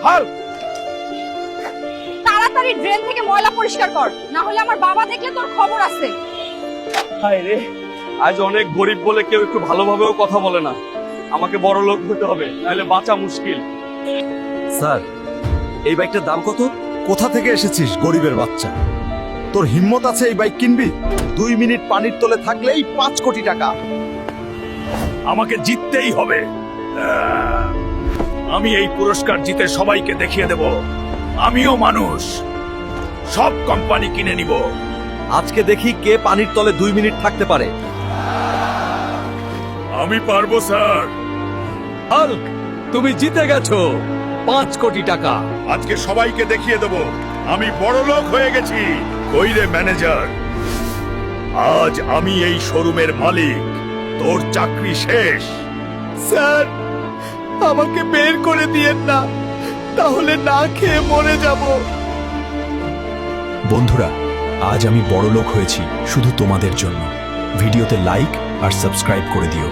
Hulk! তাড়াতাড়ি drain থেকে ময়লা পরিষ্কার কর, না হলে আমার বাবা দেখলে তোর খবর আছে। হায় রে, আজ অনেক গরিব বলে কেউ একটু ভালোভাবেও কথা বলে না। আমাকে বড় লোক হতে হবে, নাহলে বাঁচা মুশকিল। স্যার, এই বাইকটার দাম কত? কোথা থেকে এসেছিস গরিবের বাচ্চা? তোর হিম্মত আছে এই বাইক কিনবি? 2 মিনিট পানির তলে থাকলেই 5 কোটি টাকা। আমাকে জিততেই হবে। আমি এই পুরস্কার জিতে সবাইকে দেখিয়ে দেব আমিও মানুষ। সব কোম্পানি কিনে নিব। আজকে দেখি কে পানির তলে 2 মিনিট থাকতে পারে। আমি পারবো স্যার। হাল্ক, তুমি জিতে গেছো 5 কোটি টাকা। আজকে সবাইকে দেখিয়ে দেব আমি বড় লোক হয়ে গেছি। কই রে ম্যানেজার? আজ আমি এই শোরুমের মালিক। তোর চাকরি শেষ। স্যার, আমাকে বের করে দিয়েন না, তাহলে না খেয়ে মরে যাব। বন্ধুরা, আজ আমি বড় লোক হয়েছি শুধু তোমাদের জন্য। ভিডিওতে লাইক আর সাবস্ক্রাইব করে দিও।